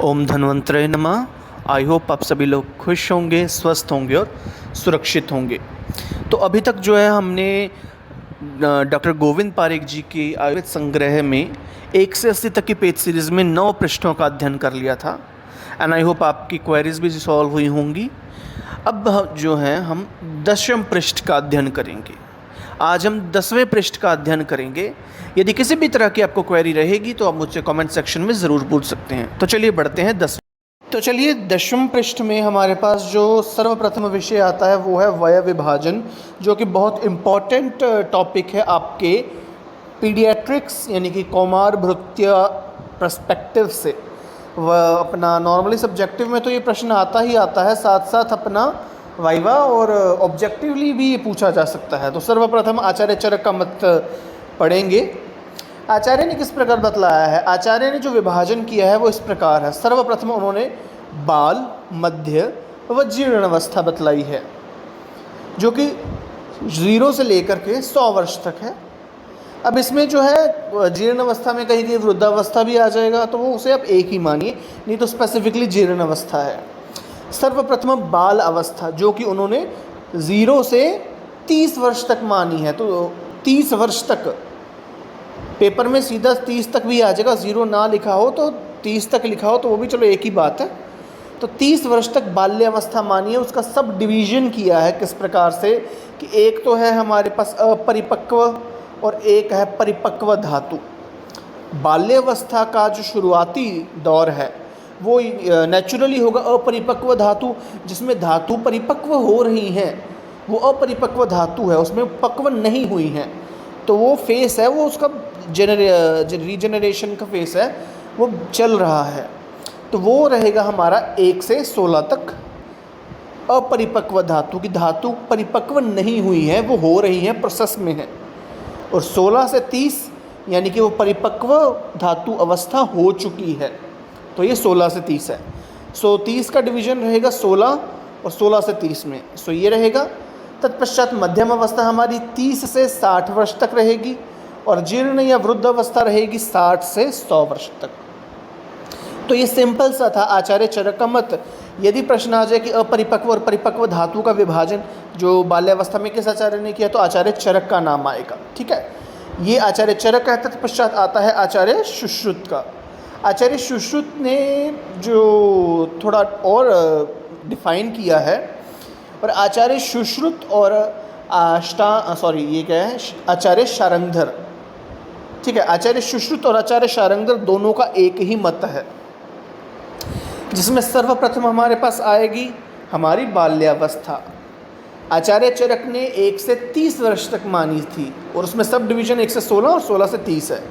ओम धन्वंतरे नमः। I hope आप सभी लोग खुश होंगे, स्वस्थ होंगे और सुरक्षित होंगे। तो अभी तक जो है हमने डॉक्टर गोविंद पारेख जी की आयुर्वेद संग्रह में 1 से 80 तक की पेज सीरीज़ में 9 पृष्ठों का अध्ययन कर लिया था। एंड आई होप आपकी क्वेरीज भी सॉल्व हुई होंगी। अब जो है हम 10वें पृष्ठ का अध्ययन करेंगे। आज हम 10वें पृष्ठ का अध्ययन करेंगे। यदि किसी भी तरह की आपको क्वेरी रहेगी तो आप मुझसे कमेंट सेक्शन में ज़रूर पूछ सकते हैं। तो चलिए बढ़ते हैं 10वें पृष्ठ में हमारे पास जो सर्वप्रथम विषय आता है वो है वय विभाजन, जो कि बहुत इम्पॉर्टेंट टॉपिक है आपके पीडियाट्रिक्स यानी कि कौमार भृत्य पर्सपेक्टिव से। वह अपना नॉर्मली सब्जेक्टिव में तो ये प्रश्न आता ही आता है, साथ साथ अपना वाइवा और ऑब्जेक्टिवली भी ये पूछा जा सकता है। तो सर्वप्रथम आचार्य चरक का मत पढ़ेंगे। आचार्य ने किस प्रकार बतलाया है? आचार्य ने जो विभाजन किया है वो इस प्रकार है। सर्वप्रथम उन्होंने बाल, मध्य व जीर्ण अवस्था बतलाई है, जो कि 0 से लेकर के 100 वर्ष तक है। अब इसमें जो है जीर्ण अवस्था में कहीं कहीं वृद्धावस्था भी आ जाएगा, तो वो उसे आप एक ही मानिए, नहीं तो स्पेसिफिकली जीर्ण अवस्था है। सर्वप्रथम बाल अवस्था, जो कि उन्होंने 0 से 30 वर्ष तक मानी है। तो 30 वर्ष तक, पेपर में सीधा 30 तक भी आ जाएगा, 0 ना लिखा हो तो 30 तक लिखा हो तो वो भी चलो एक ही बात है। तो 30 वर्ष तक बाल्यावस्था मानी है। उसका सब डिवीज़न किया है किस प्रकार से कि एक तो है हमारे पास अपरिपक्व और एक है परिपक्व धातु। बाल्यावस्था का जो शुरुआती दौर है वो नेचुरली होगा अपरिपक्व धातु, जिसमें धातु परिपक्व हो रही हैं, वो अपरिपक्व धातु है, उसमें पक्व नहीं हुई हैं। तो वो फेस है, वो उसका रीजनरेशन का फेस है, वो चल रहा है। तो वो रहेगा हमारा 1 से 16 तक। अपरिपक्व धातु की धातु परिपक्व नहीं हुई है, वो हो रही है, प्रोसेस में है। और 16 से 30 यानी कि वो परिपक्व धातु अवस्था हो चुकी है। तो ये 16 से 30 है। 30 का डिवीज़न रहेगा 16 और 16 से 30 में। ये रहेगा। तत्पश्चात मध्यम अवस्था हमारी 30 से 60 वर्ष तक रहेगी और जीर्ण या वृद्ध अवस्था रहेगी 60 से 100 वर्ष तक। तो ये सिंपल सा था आचार्य चरक का मत। यदि प्रश्न आ जाए कि अपरिपक्व और परिपक्व धातु का विभाजन जो बाल्यावस्था में किस आचार्य ने किया, तो आचार्य चरक का नाम आएगा। ठीक है, ये आचार्य चरक का है। तत्पश्चात आता है आचार्य सुश्रुत का। आचार्य सुश्रुत ने जो थोड़ा और डिफाइन किया है, और आचार्य सुश्रुत और ये क्या है, आचार्य शारंगधर। ठीक है, आचार्य सुश्रुत और आचार्य शारंगधर दोनों का एक ही मत है, जिसमें सर्वप्रथम हमारे पास आएगी हमारी बाल्यावस्था। आचार्य चरक ने 1 से 30 वर्ष तक मानी थी, और उसमें सब डिवीज़न 1 से 16 और 16 से 30 है।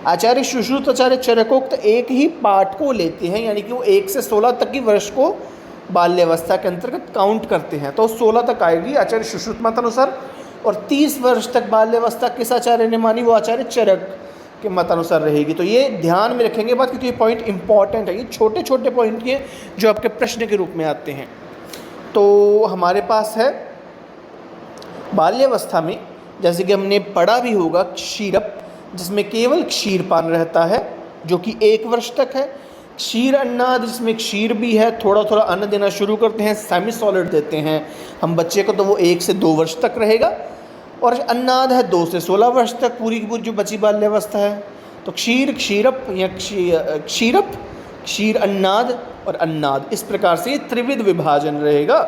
आचार्य सुश्रुत आचार्य चरकोक्त एक ही पार्ट को लेते हैं, यानी कि वो 1 से 16 तक की वर्ष को बाल्यावस्था के अंतर्गत काउंट करते हैं। तो 16 तक आएगी आचार्य सुश्रुत मत अनुसार, और 30 वर्ष तक बाल्यावस्था किस आचार्य ने मानी, वो आचार्य चरक के मत अनुसार रहेगी। तो ये ध्यान में रखेंगे बात, क्योंकि ये पॉइंट इंपॉर्टेंट है। ये छोटे छोटे पॉइंट हैं जो आपके प्रश्न के रूप में आते हैं। तो हमारे पास है बाल्यावस्था में, जैसे कि हमने पढ़ा भी होगा, क्षीरप, जिसमें केवल क्षीरपान रहता है, जो कि 1 वर्ष तक है। क्षीर अन्नाद, जिसमें क्षीर भी है, थोड़ा थोड़ा अन्न देना शुरू करते हैं, सेमी सॉलिड देते हैं हम बच्चे को, तो वो 1 से 2 वर्ष तक रहेगा। और अन्नाद है 2 से 16 वर्ष तक, पूरी की पूरी जो बची बाल्यावस्था है। तो क्षीर, क्षीरप या क्षीरप, क्षीर अन्नाद और अन्नाद, इस प्रकार से त्रिविध विभाजन रहेगा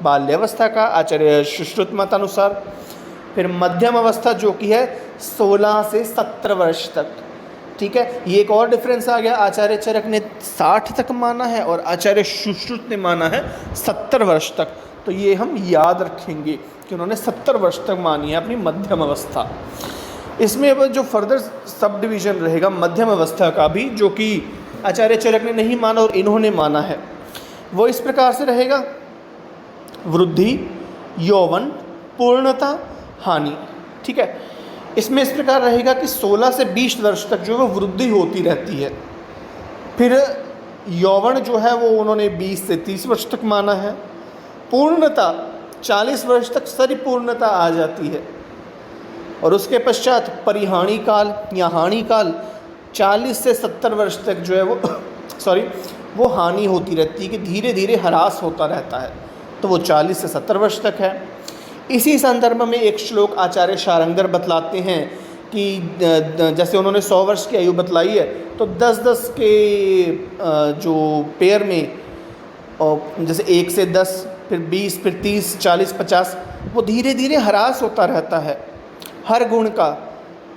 बाल्यावस्था का आचार्य सुश्रुत मत अनुसार। फिर मध्यम अवस्था जो कि है 16 से 17 वर्ष तक। ठीक है, ये एक और डिफरेंस आ गया। आचार्य चरक ने 60 तक माना है और आचार्य सुश्रुत ने माना है 70 वर्ष तक। तो ये हम याद रखेंगे कि उन्होंने 70 वर्ष तक मानी है अपनी मध्यम अवस्था। इसमें अब जो फर्दर सब डिवीज़न रहेगा मध्यम अवस्था का भी, जो कि आचार्य चरक ने नहीं माना और इन्होंने माना है, वो इस प्रकार से रहेगा। वृद्धि, यौवन, पूर्णता, हानि। ठीक है, इसमें इस प्रकार रहेगा कि 16 से 20 वर्ष तक जो है वो वृद्धि होती रहती है। फिर यौवन जो है वो उन्होंने 20 से 30 वर्ष तक माना है। पूर्णता 40 वर्ष तक परिपूर्णता आ जाती है। और उसके पश्चात परिहानि काल या हानि काल 40 से 70 वर्ष तक जो है वो सॉरी वो हानि होती रहती है, कि धीरे धीरे ह्रास होता रहता है, तो वो 40 से 70 वर्ष तक है। इसी संदर्भ में एक श्लोक आचार्य शारंगर बतलाते हैं कि जैसे उन्होंने 100 वर्ष की आयु बतलाई है, तो 10-10 के जो पेयर में, और जैसे 1 से 10, फिर 20, फिर 30, 40, 50, वो धीरे धीरे ह्रास होता रहता है, हर गुण का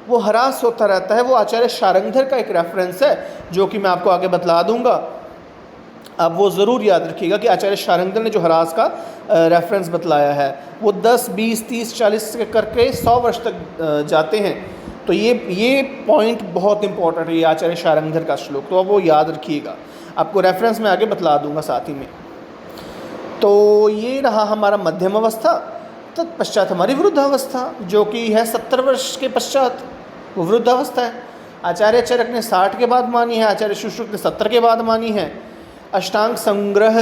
वो ह्रास होता रहता है। वो आचार्य शारंगधर का एक रेफरेंस है, जो कि मैं आपको आगे बतला दूंगा। अब वो ज़रूर याद रखिएगा कि आचार्य शारंगधर ने जो ह्रास का रेफरेंस बतलाया है, वो 10, 20, 30, 40 करके 100 वर्ष तक जाते हैं। तो ये पॉइंट बहुत इंपॉर्टेंट है, ये आचार्य शारंगधर का श्लोक, तो अब वो याद रखिएगा। आपको रेफरेंस में आगे बतला दूंगा साथ ही में। तो ये रहा हमारा मध्यम अवस्था। तत्पश्चात हमारी वृद्धावस्था, जो कि है 70 वर्ष के पश्चात, वो वृद्धावस्था है। आचार्य चरक ने 60 के बाद मानी है, आचार्य सुश्रुत ने 70 के बाद मानी है। अष्टांग संग्रह,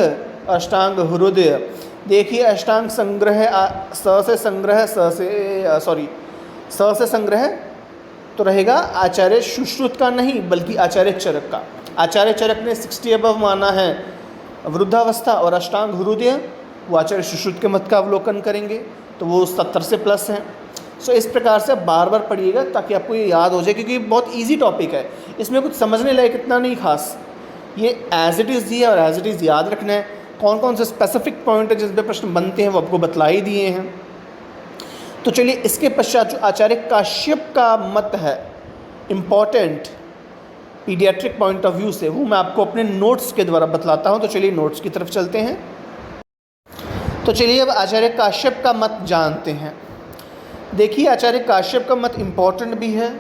अष्टांग हृदय, देखिए अष्टांग संग्रह स से संग्रह तो रहेगा आचार्य सुश्रुत का नहीं, बल्कि आचार्य चरक का। आचार्य चरक ने 60 अबव माना है वृद्धावस्था, और अष्टांग हृदय वो आचार्य सुश्रुत के मत का अवलोकन करेंगे, तो वो 70 से प्लस हैं। सो इस प्रकार से बार बार पढ़िएगा ताकि आपको ये याद हो जाए, क्योंकि ये बहुत इजी टॉपिक है, इसमें कुछ समझने लायक इतना नहीं खास। ये एज इट इज़ दिया और एज इट इज़ याद रखना है। कौन कौन से स्पेसिफिक पॉइंट है जिस पे प्रश्न बनते हैं वो आपको बतला ही दिए हैं। तो चलिए इसके पश्चात जो आचार्य काश्यप का मत है, important paediatric point of view से, वो मैं आपको अपने नोट्स के द्वारा बतलाता हूँ। तो चलिए नोट्स की तरफ चलते हैं। तो चलिए अब आचार्य काश्यप का मत जानते हैं। देखिए आचार्य काश्यप का मत इम्पॉर्टेंट भी है,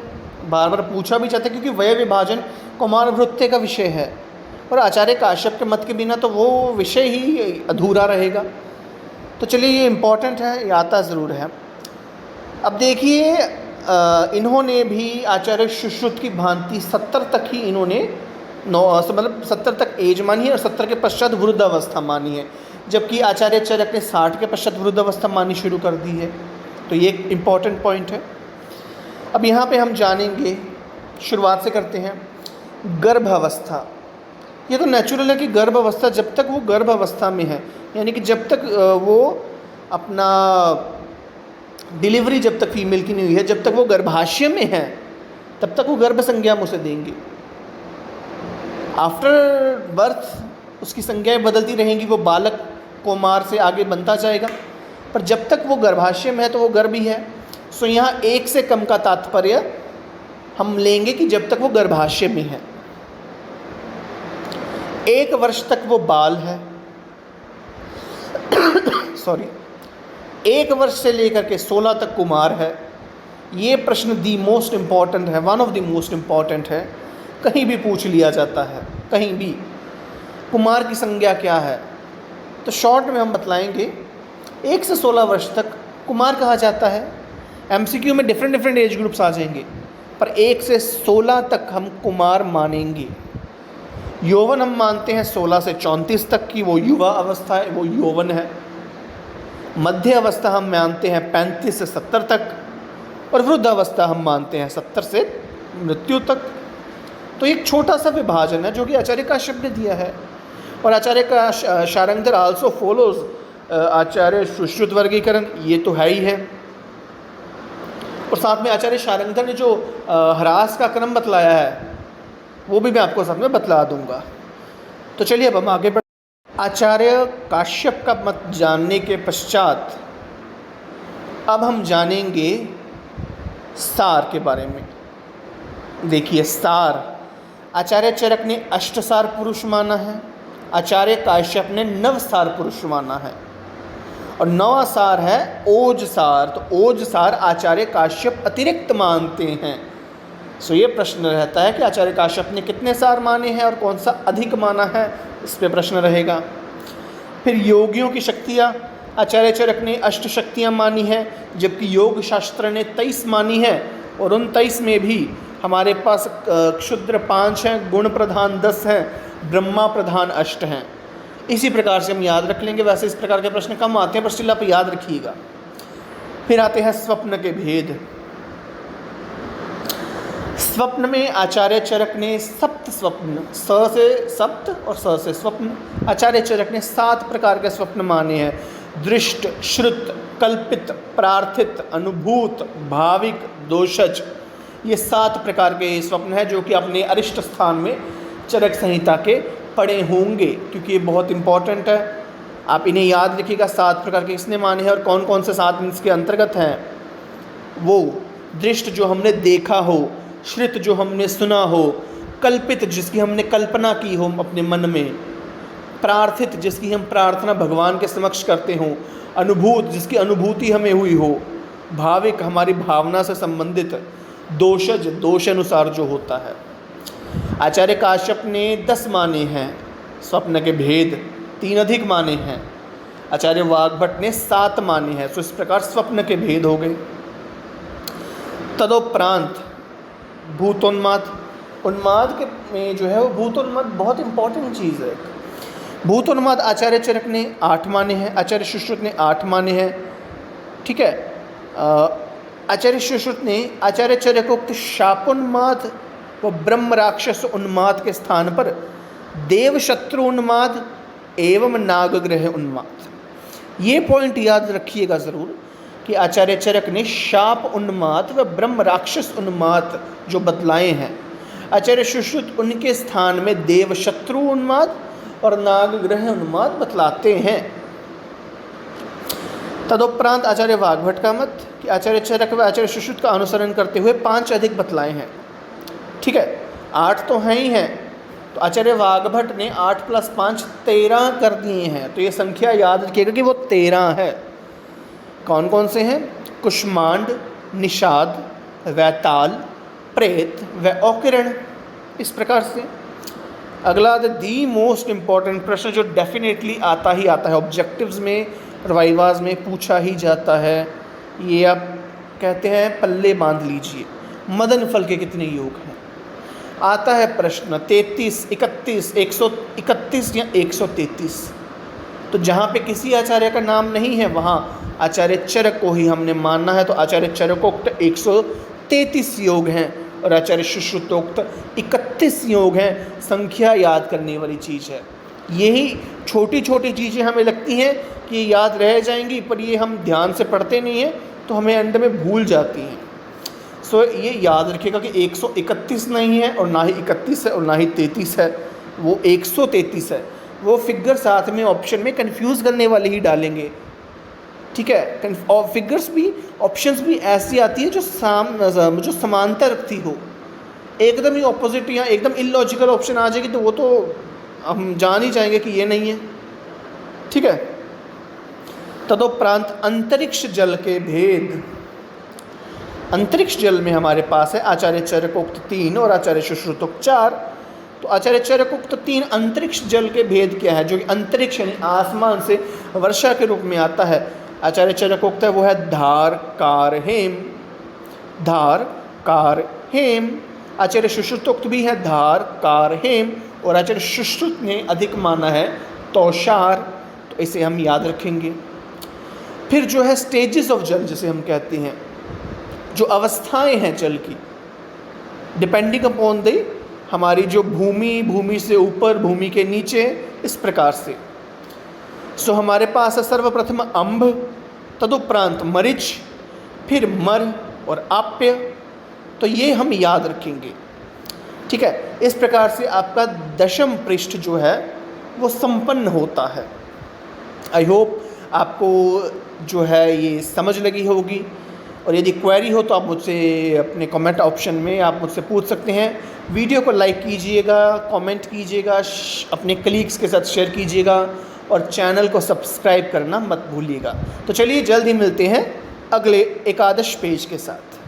बार बार पूछा भी जाता है, क्योंकि वय विभाजन कुमार वृत्ति का विषय है, और आचार्य काश्यप के मत के बिना तो वो विषय ही अधूरा रहेगा। तो चलिए ये इम्पॉर्टेंट है, ये आता ज़रूर है। अब देखिए इन्होंने भी आचार्य सुश्रुत की भांति 70 तक ही इन्होंने मतलब 70 तक एज मानी है, और 70 के पश्चात वृद्धावस्था मानी है, जबकि आचार्य चरक ने 60 के पश्चात वृद्धावस्था मानी शुरू कर दी है। तो ये एक इम्पॉर्टेंट पॉइंट है। अब यहाँ पे हम जानेंगे, शुरुआत से करते हैं, गर्भावस्था। ये तो नेचुरल है कि गर्भावस्था, जब तक वो गर्भावस्था में है, यानी कि जब तक वो अपना डिलीवरी जब तक फीमेल की नहीं हुई है, जब तक वो गर्भाशय में है, तब तक वो गर्भ संज्ञा हम उसे देंगे। आफ्टर बर्थ उसकी संज्ञाएं बदलती रहेंगी, वो बालक कुमार से आगे बनता जाएगा, पर जब तक वो गर्भाशय में है तो वो गर्भ ही है। सो यहाँ 1 से कम का तात्पर्य हम लेंगे कि जब तक वो गर्भाशय में है। 1 वर्ष तक वो बाल है, 1 वर्ष से लेकर के 16 तक कुमार है। ये प्रश्न दी मोस्ट इम्पॉर्टेंट है, one of the most important है, कहीं भी पूछ लिया जाता है, कहीं भी। कुमार की संज्ञा क्या है? तो शॉर्ट में हम बतलाएंगे, 1 से 16 वर्ष तक कुमार कहा जाता है। एमसीक्यू में डिफरेंट एज ग्रुप्स आ जाएंगे, पर 1 से 16 तक हम कुमार मानेंगे। यौवन हम मानते हैं 16 से 34 तक की, वो युवा अवस्था है, वो यौवन है। मध्य अवस्था हम मानते हैं 35 से 70 तक, और वृद्धावस्था हम मानते हैं 70 से मृत्यु तक। तो एक छोटा सा विभाजन है जो कि आचार्य काश्यप ने दिया है, और आचार्य का शारंगधर आल्सो फॉलोज आचार्य सुश्रुत वर्गीकरण, ये तो है ही है। और साथ में आचार्य शारंगधर ने जो ह्रास का क्रम बतलाया है, वो भी मैं आपको साथ में बतला दूंगा। तो चलिए अब हम आगे बढ़। आचार्य काश्यप का मत जानने के पश्चात अब हम जानेंगे सार के बारे में। देखिए सार, आचार्य चरक ने अष्टसार पुरुष माना है, आचार्य काश्यप ने नवसार पुरुष माना है, और नवा सार है ओज सार। तो ओज सार आचार्य काश्यप अतिरिक्त मानते हैं। सो ये प्रश्न रहता है कि आचार्य काश्यप ने कितने सार माने हैं और कौन सा अधिक माना है, इस पे प्रश्न रहेगा। फिर योगियों की शक्तियाँ, आचार्य चरक ने अष्ट शक्तियाँ मानी हैं, जबकि योग शास्त्र ने 23 मानी है, और उन 23 में भी हमारे पास क्षुद्र 5 हैं, गुण प्रधान 10 हैं, ब्रह्मा प्रधान 8 हैं। इसी प्रकार से हम याद रख लेंगे। वैसे इस प्रकार के प्रश्न कम आते हैं, पर स्टिल आप याद रखिएगा। फिर आते हैं स्वप्न के भेद। स्वप्न में आचार्य चरक ने सप्त स्वप्न, स से सप्त और स से स्वप्न, आचार्य चरक ने 7 प्रकार के स्वप्न माने हैं। दृष्ट, श्रुत, कल्पित, प्रार्थित, अनुभूत, भाविक, दोषज, ये 7 प्रकार के स्वप्न हैं जो कि अपने अरिष्ट स्थान में चरक संहिता के पढ़े होंगे, क्योंकि ये बहुत इंपॉर्टेंट है। आप इन्हें याद रखिएगा। 7 प्रकार के किसने माने हैं और कौन कौन से 7 इसके अंतर्गत हैं। वो दृष्ट जो हमने देखा हो, श्रुत जो हमने सुना हो, कल्पित जिसकी हमने कल्पना की हो अपने मन में, प्रार्थित जिसकी हम प्रार्थना भगवान के समक्ष करते हों, अनुभूत जिसकी अनुभूति हमें हुई हो, भाविक हमारी भावना से संबंधित, दोषज दोष अनुसार जो होता है। आचार्य काश्यप ने 10 माने हैं स्वप्न के भेद, 3 अधिक माने हैं। आचार्य वाग्भट ने 7 माने हैं। तो इस प्रकार स्वप्न के भेद हो गए। तदोपरांत भूतोन्माद, उन्माद के में जो है वो भूतोन्माद बहुत इंपॉर्टेंट चीज़ है। भूतोन्माद आचार्य चरक ने 8 माने हैं, आचार्य सुश्रुत ने 8 माने हैं। ठीक है। आचार्य सुश्रुत ने आचार्य चरकोक्त शापोन्माद व ब्रह्म राक्षस उन्माद के स्थान पर देव शत्रु उन्माद एवं नागग्रह उन्माद, ये पॉइंट याद रखिएगा ज़रूर कि आचार्य चरक ने शाप उन्माद व ब्रह्म राक्षस उन्माद जो बतलाए हैं, आचार्य सुश्रुत उनके स्थान में देव शत्रु उन्माद और नागग्रह उन्माद बतलाते हैं। तदुपरांत आचार्य वाग्भट का मत कि आचार्य चरक व आचार्य सुश्रुत का अनुसरण करते हुए 5 अधिक बतलाए हैं। ठीक है, 8 तो हैं ही हैं, तो आचार्य वाग्भट ने 8 + 5 13 कर दिए हैं। तो ये संख्या याद रखिएगा कि वो 13 है। कौन कौन से हैं? कुष्मांड, निषाद, वैताल, प्रेत व औकिरण। इस प्रकार से अगला दी मोस्ट इम्पॉर्टेंट प्रश्न जो डेफिनेटली आता ही आता है, ऑब्जेक्टिव्स में, वाइवाज में पूछा ही जाता है, ये आप कहते हैं पल्ले बांध लीजिए। मदन फल के कितने योग हैं? आता है प्रश्न 33, 31, 131 या 133। तो जहाँ पे किसी आचार्य का नाम नहीं है वहाँ आचार्य चरक को ही हमने मानना है। तो आचार्य चरकोक्त 133 योग हैं और आचार्य सुश्रुतोक्त 31 योग हैं। संख्या याद करने वाली चीज़ है। यही छोटी छोटी चीज़ें हमें लगती हैं कि ये याद रह जाएंगी, पर ये हम ध्यान से पढ़ते नहीं हैं तो हमें अंत में भूल जाती हैं। सो ये याद रखिएगा कि 131 नहीं है और ना ही 31 है और ना ही 33 है, वो 133 है। वो फिगर साथ में ऑप्शन में कंफ्यूज करने वाले ही डालेंगे। ठीक है, और फिगर्स भी, ऑप्शंस भी ऐसी आती है जो समांतर रखती हो। एकदम ही ऑपोजिट या एकदम इलॉजिकल ऑप्शन आ जाएगी तो वो तो हम जान ही जाएंगे कि ये नहीं है। ठीक है। तदोपरांत अंतरिक्ष जल के भेद। अंतरिक्ष जल में हमारे पास है आचार्य चरकोक्त 3 और आचार्य सुश्रुतोक्त 4। तो आचार्य चरकोक्त 3 अंतरिक्ष जल के भेद क्या है, जो कि अंतरिक्ष यानी आसमान से वर्षा के रूप में आता है। आचार्य चरकोक्त है वो है धार, कार, हेम। धार, कार, हेम। आचार्य सुश्रुतोक्त भी है धार, कार, हेम और आचार्य सुश्रुत ने अधिक माना है तौशार। तो इसे हम याद रखेंगे। फिर जो है स्टेजेस ऑफ जल जिसे हम कहते हैं, जो अवस्थाएं हैं जल की, डिपेंडिंग अपॉन द हमारी जो भूमि से ऊपर, भूमि के नीचे, इस प्रकार से। सो हमारे पास है सर्वप्रथम अम्भ, तदुपरांत मरिच, फिर मर और आप्य। तो ये हम याद रखेंगे। ठीक है, इस प्रकार से आपका 10वीं पृष्ठ जो है वो संपन्न होता है। आई होप आपको जो है ये समझ लगी होगी, और यदि क्वेरी हो तो आप मुझसे अपने कमेंट ऑप्शन में आप मुझसे पूछ सकते हैं। वीडियो को लाइक कीजिएगा, कमेंट कीजिएगा, अपने कलीग्स के साथ शेयर कीजिएगा और चैनल को सब्सक्राइब करना मत भूलिएगा। तो चलिए जल्द ही मिलते हैं अगले एकादश पेज के साथ।